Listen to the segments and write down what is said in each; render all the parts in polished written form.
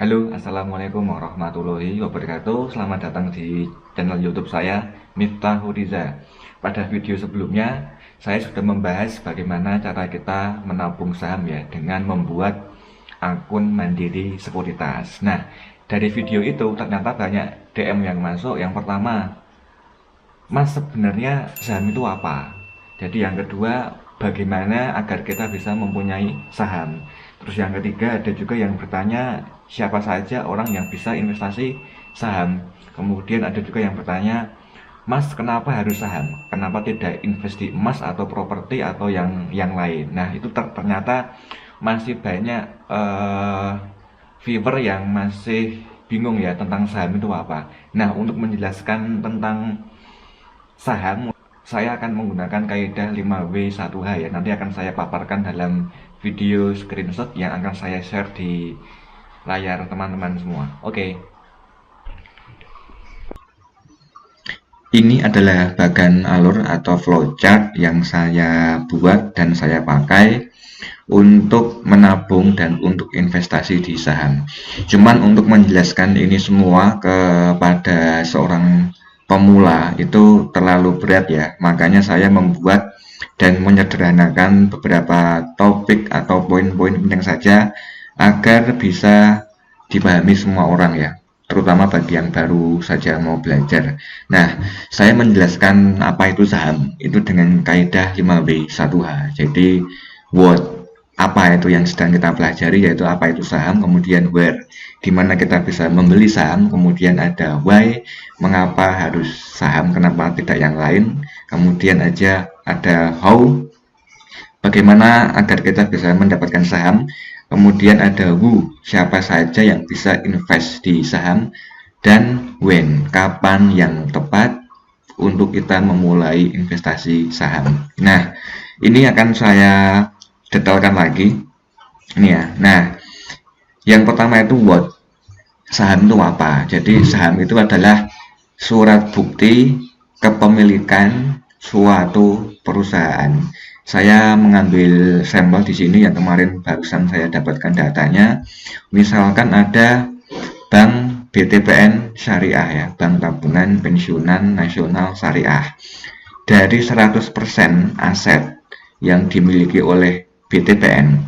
Halo, Assalamualaikum warahmatullahi wabarakatuh. Selamat datang di channel YouTube saya, Miftahul Riza. Pada video sebelumnya, saya sudah membahas bagaimana cara kita menabung saham ya, dengan membuat akun mandiri sekuritas. Nah, dari video itu ternyata banyak DM yang masuk. Yang pertama, Mas, sebenarnya saham itu apa? Jadi yang kedua, bagaimana agar kita bisa mempunyai saham? Terus yang ketiga, ada juga yang bertanya, siapa saja orang yang bisa investasi saham? Kemudian ada juga yang bertanya, Mas, kenapa harus saham? Kenapa tidak investasi emas atau properti atau yang lain? Nah, itu ternyata masih banyak viewer yang masih bingung ya tentang saham itu apa. Nah, untuk menjelaskan tentang saham, saya akan menggunakan kaidah 5W1H ya. Nanti akan saya paparkan dalam video screenshot yang akan saya share di layar teman-teman semua. Oke. Ini adalah bagan alur atau flowchart yang saya buat dan saya pakai untuk menabung dan untuk investasi di saham. Cuman untuk menjelaskan ini semua kepada seorang pemula itu terlalu berat ya. Makanya saya membuat dan menyederhanakan beberapa topik atau poin-poin penting saja agar bisa dipahami semua orang ya, terutama bagi yang baru saja mau belajar. Nah, saya menjelaskan apa itu saham itu dengan kaidah 5W1H. Jadi, what, apa itu yang sedang kita pelajari, yaitu apa itu saham, kemudian where, di mana kita bisa membeli saham, kemudian ada why, mengapa harus saham, kenapa tidak yang lain, kemudian aja ada how, bagaimana agar kita bisa mendapatkan saham, kemudian ada who, siapa saja yang bisa invest di saham, dan when, kapan yang tepat untuk kita memulai investasi saham. Nah, ini akan saya detailkan lagi. Ini ya. Nah, yang pertama itu what. Saham itu apa? Jadi saham itu adalah surat bukti kepemilikan suatu perusahaan. Saya mengambil sampel di sini yang kemarin barusan saya dapatkan datanya. Misalkan ada Bank BTPN Syariah ya, Bank Tabungan Pensiunan Nasional Syariah. Dari 100% aset yang dimiliki oleh BTPN,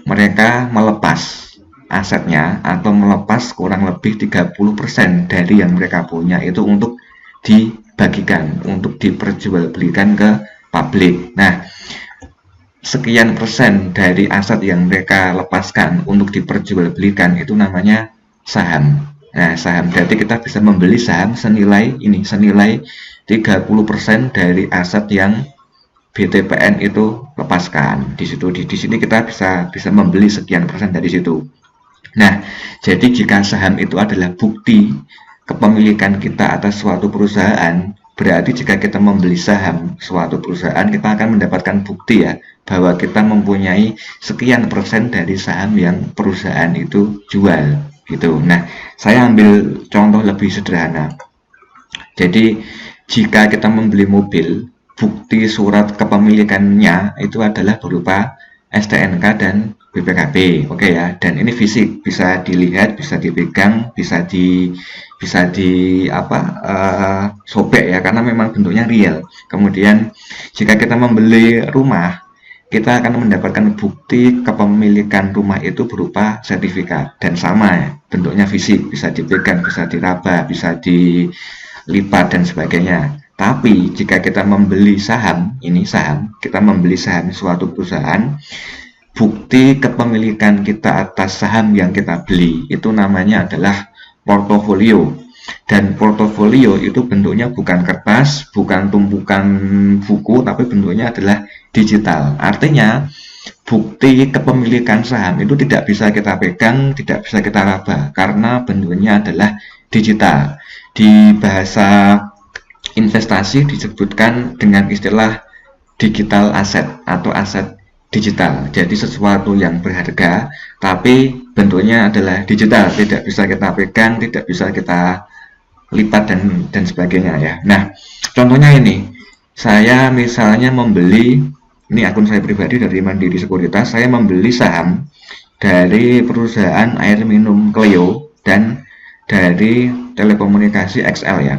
mereka melepas asetnya atau melepas kurang lebih 30% dari yang mereka punya itu untuk dibagikan, untuk diperjualbelikan ke publik. Nah, sekian persen dari aset yang mereka lepaskan untuk diperjualbelikan itu namanya saham. Nah, saham berarti kita bisa membeli saham senilai 30% dari aset yang BTPN itu lepaskan. Di sini kita bisa membeli sekian persen dari situ. Nah, jadi jika saham itu adalah bukti kepemilikan kita atas suatu perusahaan, berarti jika kita membeli saham suatu perusahaan, kita akan mendapatkan bukti ya, bahwa kita mempunyai sekian persen dari saham yang perusahaan itu jual, gitu. Nah, saya ambil contoh lebih sederhana. Jadi, jika kita membeli mobil, bukti surat kepemilikannya itu adalah berupa STNK dan BPKB, oke ya. Dan ini fisik, bisa dilihat, bisa dipegang, bisa di sobek ya, karena memang bentuknya real. Kemudian jika kita membeli rumah, kita akan mendapatkan bukti kepemilikan rumah itu berupa sertifikat dan sama ya, bentuknya fisik, bisa dipegang, bisa diraba, bisa dilipat dan sebagainya. Tapi jika kita membeli saham, ini saham, kita membeli saham suatu perusahaan, bukti kepemilikan kita atas saham yang kita beli itu namanya adalah portofolio. Dan portofolio itu bentuknya bukan kertas, bukan tumpukan buku, tapi bentuknya adalah digital. Artinya bukti kepemilikan saham itu tidak bisa kita pegang, tidak bisa kita raba, karena bentuknya adalah digital. Di bahasa investasi disebutkan dengan istilah digital asset atau aset digital. Jadi sesuatu yang berharga tapi bentuknya adalah digital, tidak bisa kita pegang, tidak bisa kita lipat dan sebagainya ya. Nah, contohnya ini, saya misalnya membeli, ini akun saya pribadi dari Mandiri Sekuritas, saya membeli saham dari perusahaan air minum Cleo dan dari telekomunikasi XL ya.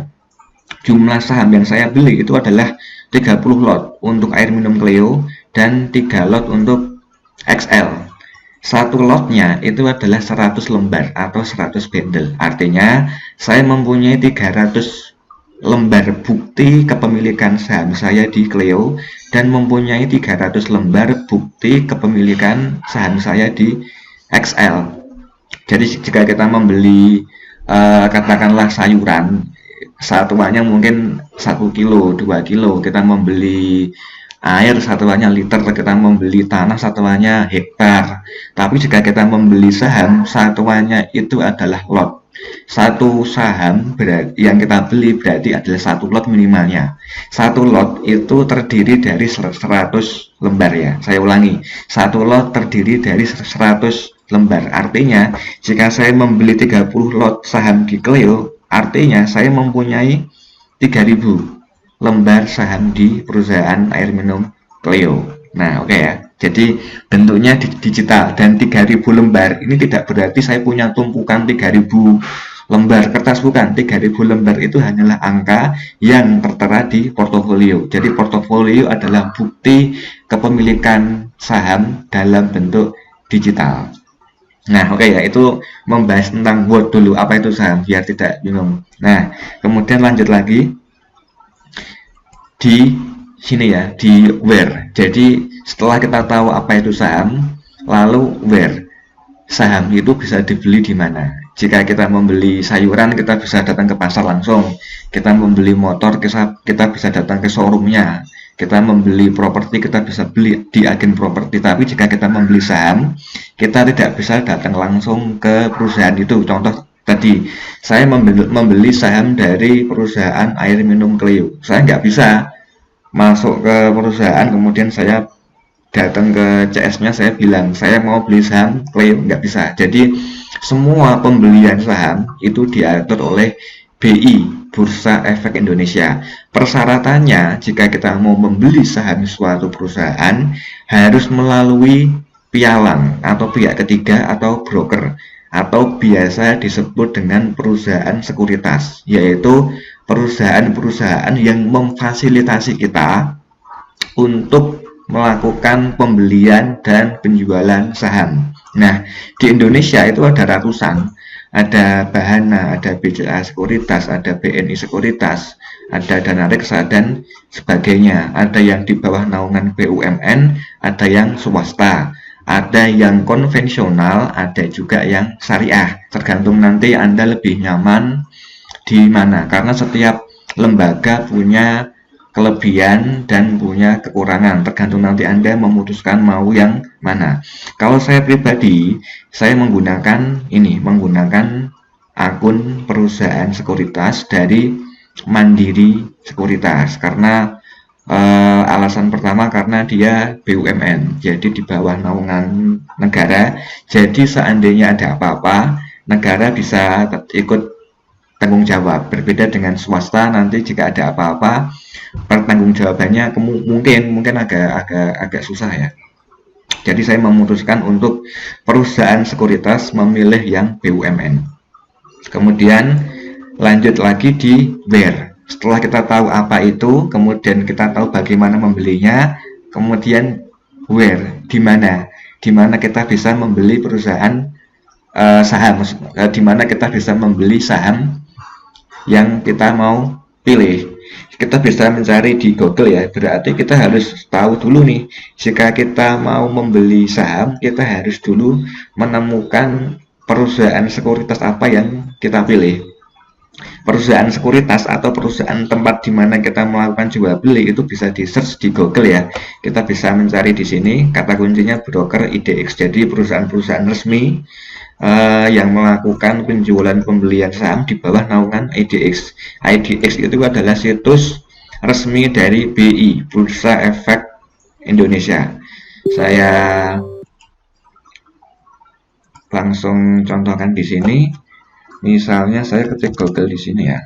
Jumlah saham yang saya beli itu adalah 30 lot untuk air minum Cleo dan 3 lot untuk XL. Satu lotnya itu adalah 100 lembar atau 100 bundle. Artinya saya mempunyai 300 lembar bukti kepemilikan saham saya di Cleo dan mempunyai 300 lembar bukti kepemilikan saham saya di XL. Jadi jika kita membeli katakanlah sayuran, satuannya mungkin 1 kilo, 2 kilo, kita membeli air satuannya liter, kita membeli tanah satuannya hektar. Tapi jika kita membeli saham, satuannya itu adalah lot. Satu saham yang kita beli berarti adalah satu lot minimalnya. Satu lot itu terdiri dari 100 lembar ya. Saya ulangi, satu lot terdiri dari 100 lembar. Artinya jika saya membeli 30 lot saham di Cleo, artinya saya mempunyai 3000 lembar saham di perusahaan air minum Cleo. Nah, oke ya. Jadi bentuknya digital dan 3000 lembar ini tidak berarti saya punya tumpukan 3000 lembar kertas, bukan. 3000 lembar itu hanyalah angka yang tertera di portofolio. Jadi portofolio adalah bukti kepemilikan saham dalam bentuk digital. Nah, oke ya, itu membahas tentang word dulu, apa itu saham biar tidak bingung. Nah, kemudian lanjut lagi di sini ya, di where. Jadi setelah kita tahu apa itu saham, lalu where. Saham itu bisa dibeli di mana? Jika kita membeli sayuran, kita bisa datang ke pasar langsung. Kita membeli motor, kita bisa datang ke showroomnya. Kita membeli properti, kita bisa beli di agen properti. Tapi jika kita membeli saham, kita tidak bisa datang langsung ke perusahaan itu. Contoh tadi, saya membeli saham dari perusahaan air minum Cleo. Saya nggak bisa masuk ke perusahaan, kemudian saya datang ke CS-nya, saya bilang saya mau beli saham Cleo, nggak bisa. Jadi semua pembelian saham itu diatur oleh BI, Bursa Efek Indonesia. Persyaratannya jika kita mau membeli saham suatu perusahaan harus melalui pialang atau pihak ketiga atau broker, atau biasa disebut dengan perusahaan sekuritas, yaitu perusahaan-perusahaan yang memfasilitasi kita untuk melakukan pembelian dan penjualan saham. Nah, di Indonesia itu ada ratusan, ada Bahana, ada BCA Sekuritas, ada BNI Sekuritas, ada Dana Reksa dan sebagainya. Ada yang di bawah naungan BUMN, ada yang swasta, ada yang konvensional, ada juga yang syariah. Tergantung nanti Anda lebih nyaman di mana, karena setiap lembaga punya kelebihan dan punya kekurangan, tergantung nanti Anda memutuskan mau yang mana. Kalau saya pribadi, saya menggunakan akun perusahaan sekuritas dari Mandiri Sekuritas, karena alasan pertama karena dia BUMN, jadi di bawah naungan negara. Jadi seandainya ada apa-apa, negara bisa ikut tanggung jawab. Berbeda dengan swasta, nanti jika ada apa-apa pertanggungjawabannya mungkin agak susah ya. Jadi saya memutuskan untuk perusahaan sekuritas memilih yang BUMN. Kemudian lanjut lagi di where. Setelah kita tahu apa itu, kemudian kita tahu bagaimana membelinya, kemudian where, di mana kita bisa membeli perusahaan saham, di mana kita bisa membeli saham yang kita mau pilih. Kita bisa mencari di Google ya, berarti kita harus tahu dulu nih, jika kita mau membeli saham, kita harus dulu menemukan perusahaan sekuritas apa yang kita pilih. Perusahaan sekuritas atau perusahaan tempat di mana kita melakukan jual beli itu bisa di search di Google ya. Kita bisa mencari di sini, kata kuncinya broker IDX. Jadi perusahaan-perusahaan resmi yang melakukan penjualan pembelian saham di bawah naungan IDX. IDX itu adalah situs resmi dari BI, Bursa Efek Indonesia. Saya langsung contohkan di sini. Misalnya saya ketik Google di sini ya.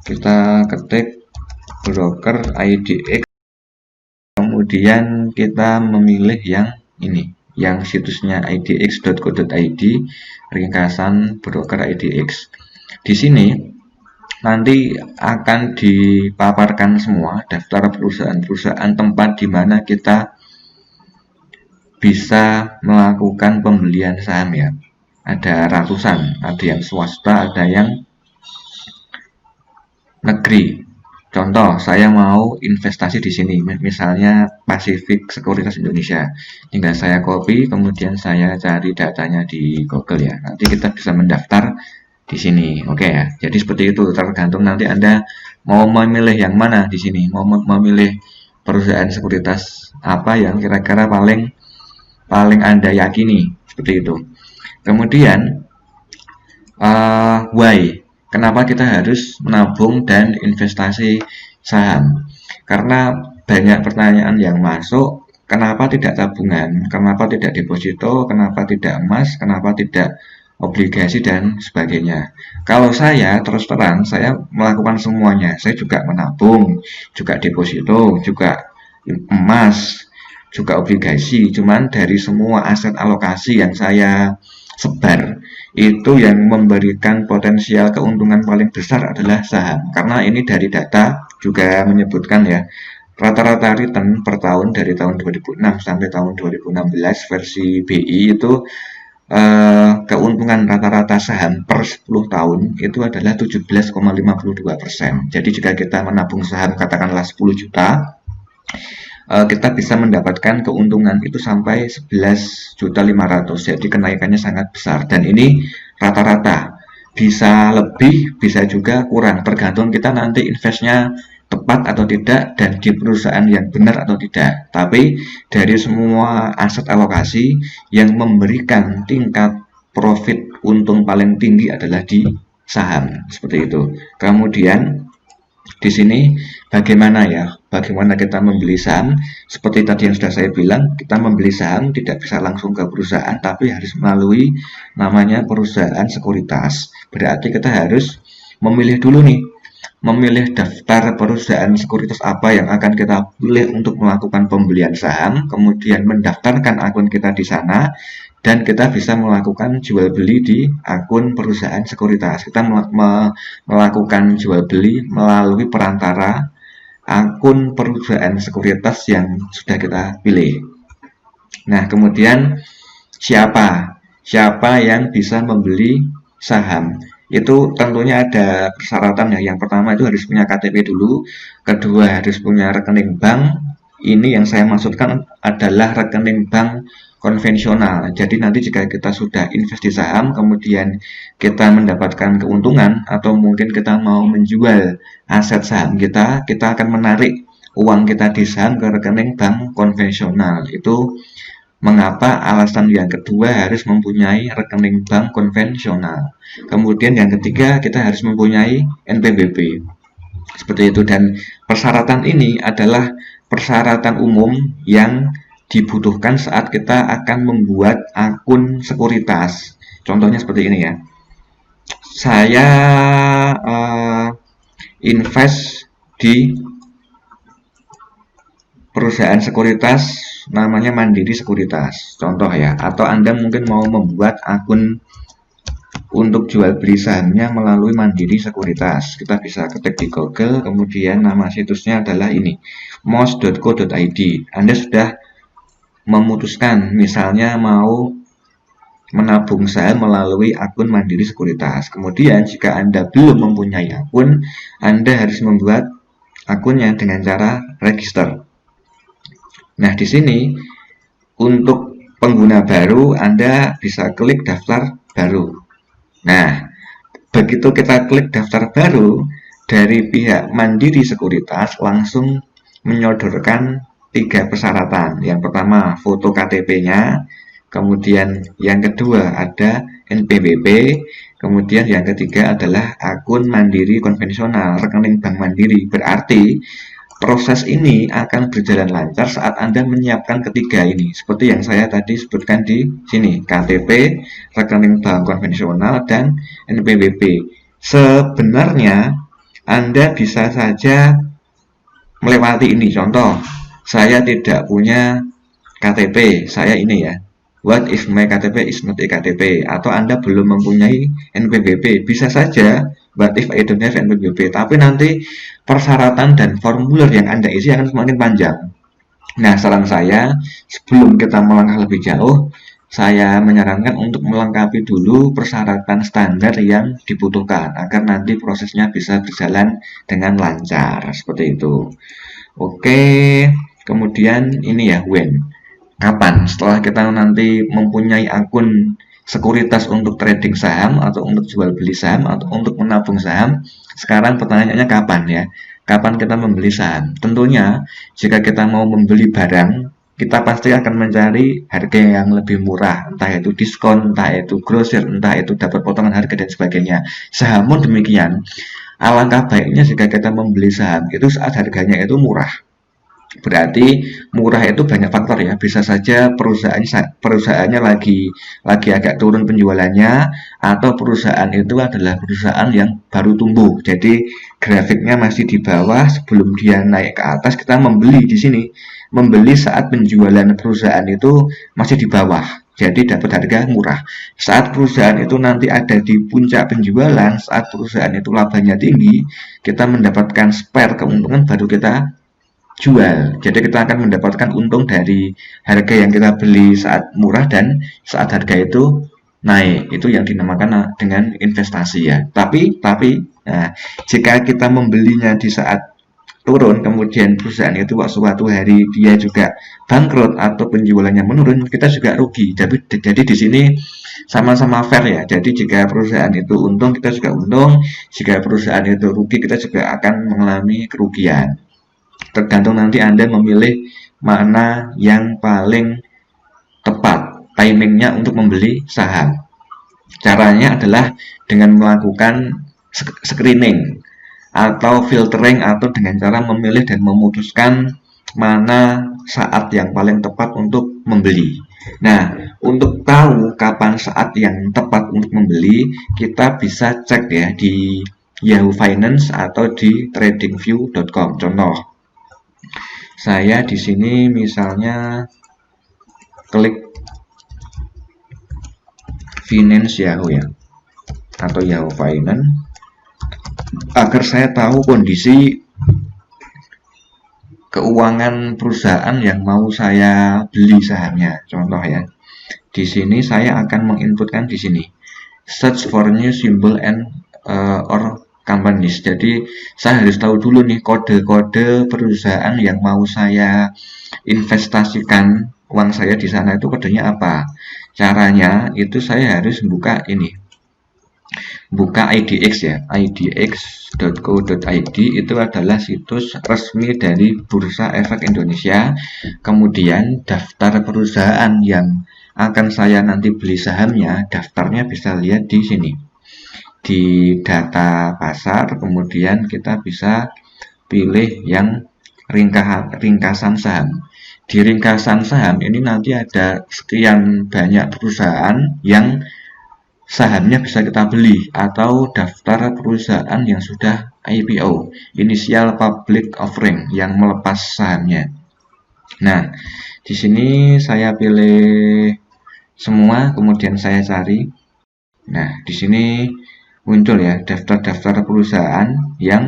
Kita ketik broker IDX, kemudian kemudian kita memilih yang ini, yang situsnya idx.co.id, ringkasan broker IDX. Di sini nanti akan dipaparkan semua daftar perusahaan-perusahaan tempat di mana kita bisa melakukan pembelian saham ya. Ada ratusan, ada yang swasta, ada yang negeri. Contoh, saya mau investasi di sini, misalnya Pacific Sekuritas Indonesia. Tinggal saya copy, kemudian saya cari datanya di Google ya. Nanti kita bisa mendaftar di sini, oke ya. Jadi seperti itu, tergantung nanti Anda mau memilih yang mana di sini. Mau memilih perusahaan sekuritas apa yang kira-kira paling Anda yakini, seperti itu. Kemudian, why? Kenapa kita harus menabung dan investasi saham? Karena banyak pertanyaan yang masuk, kenapa tidak tabungan, kenapa tidak deposito, kenapa tidak emas, kenapa tidak obligasi, dan sebagainya. Kalau saya, terus terang, saya melakukan semuanya. Saya juga menabung, juga deposito, juga emas, juga obligasi. Cuman dari semua aset alokasi yang saya sebar, itu yang memberikan potensial keuntungan paling besar adalah saham. Karena ini dari data juga menyebutkan ya, rata-rata return per tahun dari tahun 2006 sampai tahun 2016 versi BI itu keuntungan rata-rata saham per 10 tahun itu adalah 17,52%. Jadi jika kita menabung saham katakanlah 10 juta, kita bisa mendapatkan keuntungan itu sampai 11.500.000. Jadi kenaikannya sangat besar, dan ini rata-rata. Bisa lebih, bisa juga kurang, tergantung kita nanti investnya tepat atau tidak dan di perusahaan yang benar atau tidak. Tapi dari semua aset alokasi, yang memberikan tingkat profit untung paling tinggi adalah di saham, seperti itu. Kemudian di sini bagaimana ya? Bagaimana kita membeli saham? Seperti tadi yang sudah saya bilang, kita membeli saham tidak bisa langsung ke perusahaan, tapi harus melalui namanya perusahaan sekuritas. Berarti kita harus memilih dulu nih, memilih daftar perusahaan sekuritas apa yang akan kita pilih untuk melakukan pembelian saham, kemudian mendaftarkan akun kita di sana, dan kita bisa melakukan jual beli di akun perusahaan sekuritas. Kita melakukan jual beli melalui perantara akun perusahaan sekuritas yang sudah kita pilih. Nah, kemudian siapa yang bisa membeli saham? Itu tentunya ada persyaratan ya. Yang pertama itu harus punya KTP dulu, kedua harus punya rekening bank. Ini yang saya maksudkan adalah rekening bank konvensional. Jadi nanti jika kita sudah invest di saham, kemudian kita mendapatkan keuntungan atau mungkin kita mau menjual aset saham kita akan menarik uang kita di saham ke rekening bank konvensional. Itu mengapa alasan yang kedua harus mempunyai rekening bank konvensional. Kemudian yang ketiga, kita harus mempunyai NPWP. Seperti itu, dan persyaratan ini adalah persyaratan umum yang dibutuhkan saat kita akan membuat akun sekuritas. Contohnya seperti ini ya. Saya invest di perusahaan sekuritas namanya Mandiri Sekuritas, contoh ya. Atau Anda mungkin mau membuat akun untuk jual beli sahamnya melalui Mandiri Sekuritas. Kita bisa ketik di Google, kemudian nama situsnya adalah ini, mos.co.id. Anda sudah memutuskan misalnya mau menabung saham melalui akun Mandiri Sekuritas. Kemudian jika Anda belum mempunyai akun, Anda harus membuat akunnya dengan cara register. Nah, di sini untuk pengguna baru Anda bisa klik daftar baru. Nah, begitu kita klik daftar baru, dari pihak Mandiri Sekuritas langsung menyodorkan 3 persyaratan. Yang pertama, foto KTP-nya, kemudian yang kedua ada NPWP, kemudian yang ketiga adalah akun Mandiri konvensional, rekening bank Mandiri. Berarti proses ini akan berjalan lancar saat Anda menyiapkan ketiga ini, seperti yang saya tadi sebutkan di sini, KTP, rekening bank konvensional, dan NPWP. Sebenarnya Anda bisa saja melewati ini. Contoh, saya tidak punya KTP, saya ini ya. What if my KTP is not a KTP? Atau Anda belum mempunyai NPWP? Bisa saja, what if I don't have NPWP? Tapi nanti persyaratan dan formulir yang Anda isi akan semakin panjang. Nah, saran saya, sebelum kita melangkah lebih jauh, saya menyarankan untuk melengkapi dulu persyaratan standar yang dibutuhkan agar nanti prosesnya bisa berjalan dengan lancar seperti itu. Oke, kemudian ini ya, when. Kapan? Setelah kita nanti mempunyai akun sekuritas untuk trading saham atau untuk jual beli saham atau untuk menabung saham, sekarang pertanyaannya kapan ya? Kapan kita membeli saham? Tentunya jika kita mau membeli barang, kita pasti akan mencari harga yang lebih murah, entah itu diskon, entah itu grosir, entah itu dapat potongan harga dan sebagainya. Saham pun demikian. Alangkah baiknya jika kita membeli saham itu saat harganya itu murah. Berarti murah itu banyak faktor ya. Bisa saja perusahaannya lagi agak turun penjualannya, atau perusahaan itu adalah perusahaan yang baru tumbuh. Jadi grafiknya masih di bawah, sebelum dia naik ke atas kita membeli di sini. Membeli saat penjualan perusahaan itu masih di bawah. Jadi dapat harga murah. Saat perusahaan itu nanti ada di puncak penjualan, saat perusahaan itu labanya tinggi, kita mendapatkan spare keuntungan baru kita jual. Jadi kita akan mendapatkan untung dari harga yang kita beli saat murah dan saat harga itu naik. Itu yang dinamakan dengan investasi ya. Tapi nah, jika kita membelinya di saat turun, kemudian perusahaan itu suatu hari dia juga bangkrut atau penjualannya menurun, kita juga rugi. Jadi di sini sama-sama fair ya. Jadi jika perusahaan itu untung, kita juga untung. Jika perusahaan itu rugi, kita juga akan mengalami kerugian. Tergantung nanti Anda memilih mana yang paling tepat timingnya untuk membeli saham. Caranya adalah dengan melakukan screening atau filtering, atau dengan cara memilih dan memutuskan mana saat yang paling tepat untuk membeli. Nah, untuk tahu kapan saat yang tepat untuk membeli, kita bisa cek ya di Yahoo Finance atau di tradingview.com. Contoh, saya di sini misalnya klik Finance Yahoo ya, atau Yahoo Finance, agar saya tahu kondisi keuangan perusahaan yang mau saya beli sahamnya. Contoh ya, di sini saya akan menginputkan di sini search for new symbol and or companies. Jadi saya harus tahu dulu nih kode-kode perusahaan yang mau saya investasikan uang saya di sana itu kodenya apa. Caranya itu saya harus buka ini, buka IDX ya, idx.co.id. Itu adalah situs resmi dari Bursa Efek Indonesia. Kemudian daftar perusahaan yang akan saya nanti beli sahamnya, daftarnya bisa lihat di sini di data pasar. Kemudian kita bisa pilih yang ringkasan saham. Di ringkasan saham ini nanti ada sekian banyak perusahaan yang sahamnya bisa kita beli, atau daftar perusahaan yang sudah IPO, Initial Public Offering, yang melepas sahamnya. Nah, di sini saya pilih semua, kemudian saya cari. Nah, di sini muncul ya daftar-daftar perusahaan yang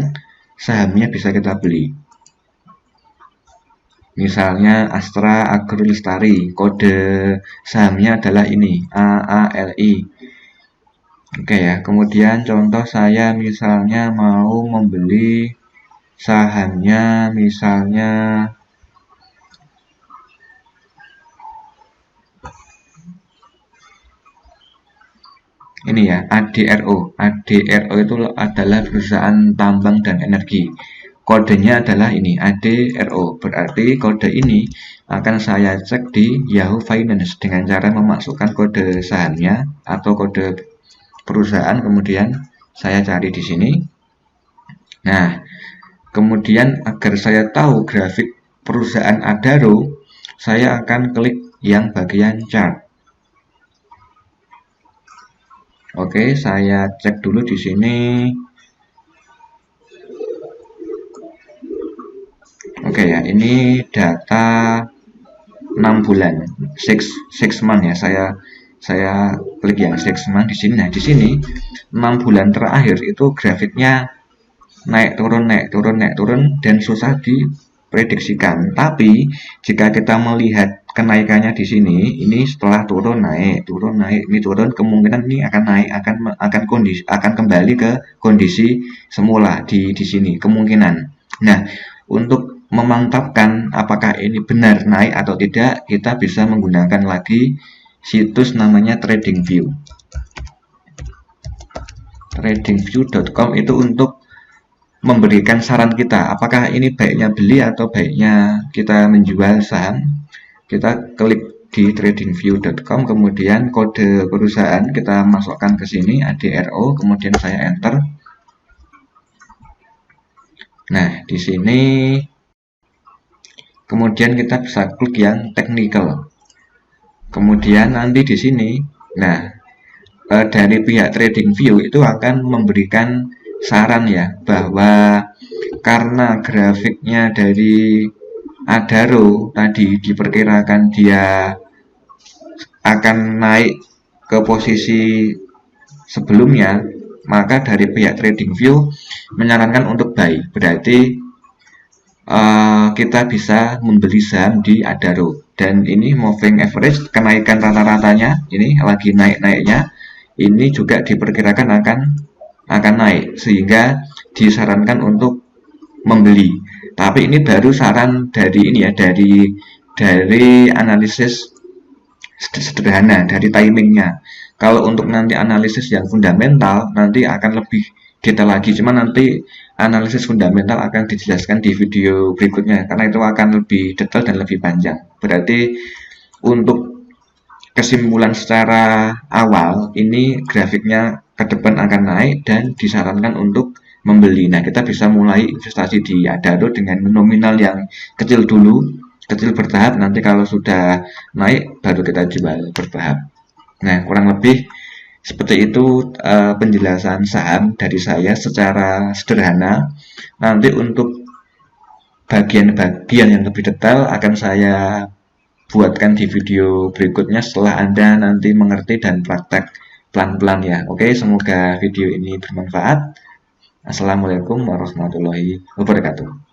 sahamnya bisa kita beli. Misalnya Astra Agro Lestari, kode sahamnya adalah ini, AALI. Oke ya, kemudian contoh saya misalnya mau membeli sahamnya misalnya ini ya, ADRO. ADRO itu adalah perusahaan tambang dan energi. Kodenya adalah ini, ADRO. Berarti kode ini akan saya cek di Yahoo Finance dengan cara memasukkan kode sahamnya atau kode perusahaan, kemudian saya cari di sini. Nah, kemudian agar saya tahu grafik perusahaan Adaro, saya akan klik yang bagian chart. Oke, saya cek dulu di sini. Oke ya, ini data 6 bulan, six month ya. Saya klik yang 6 month di sini. Nah, di sini 6 bulan terakhir itu grafiknya naik turun dan susah diprediksikan. Tapi jika kita melihat kenaikannya di sini, ini setelah turun naik, ini turun, kemungkinan ini akan naik, akan kembali ke kondisi semula di sini kemungkinan. Nah, untuk memantapkan apakah ini benar naik atau tidak, kita bisa menggunakan lagi situs namanya TradingView. TradingView.com itu untuk memberikan saran kita apakah ini baiknya beli atau baiknya kita menjual saham. Kita klik di tradingview.com, kemudian kode perusahaan kita masukkan ke sini ADRO, kemudian saya enter. Nah, di sini kemudian kita bisa klik yang technical. Kemudian nanti di sini, nah dari pihak TradingView itu akan memberikan saran ya, bahwa karena grafiknya dari Adaro tadi diperkirakan dia akan naik ke posisi sebelumnya, maka dari pihak TradingView menyarankan untuk buy. Berarti kita bisa membeli saham di Adaro, dan ini moving average, kenaikan rata-ratanya ini lagi naik-naiknya, ini juga diperkirakan akan naik, sehingga disarankan untuk membeli. Tapi ini baru saran dari ini ya, dari analisis sederhana, dari timingnya. Kalau untuk nanti analisis yang fundamental nanti akan lebih detail lagi, cuma nanti analisis fundamental akan dijelaskan di video berikutnya karena itu akan lebih detail dan lebih panjang. Berarti untuk kesimpulan secara awal, ini grafiknya ke depan akan naik dan disarankan untuk membeli. Nah, kita bisa mulai investasi di Adaro dengan nominal yang kecil dulu, kecil bertahap, nanti kalau sudah naik baru kita jual bertahap. Nah, kurang lebih seperti itu penjelasan saham dari saya secara sederhana. Nanti untuk bagian-bagian yang lebih detail akan saya buatkan di video berikutnya setelah Anda nanti mengerti dan praktek pelan-pelan ya. Oke, semoga video ini bermanfaat. Assalamualaikum warahmatullahi wabarakatuh.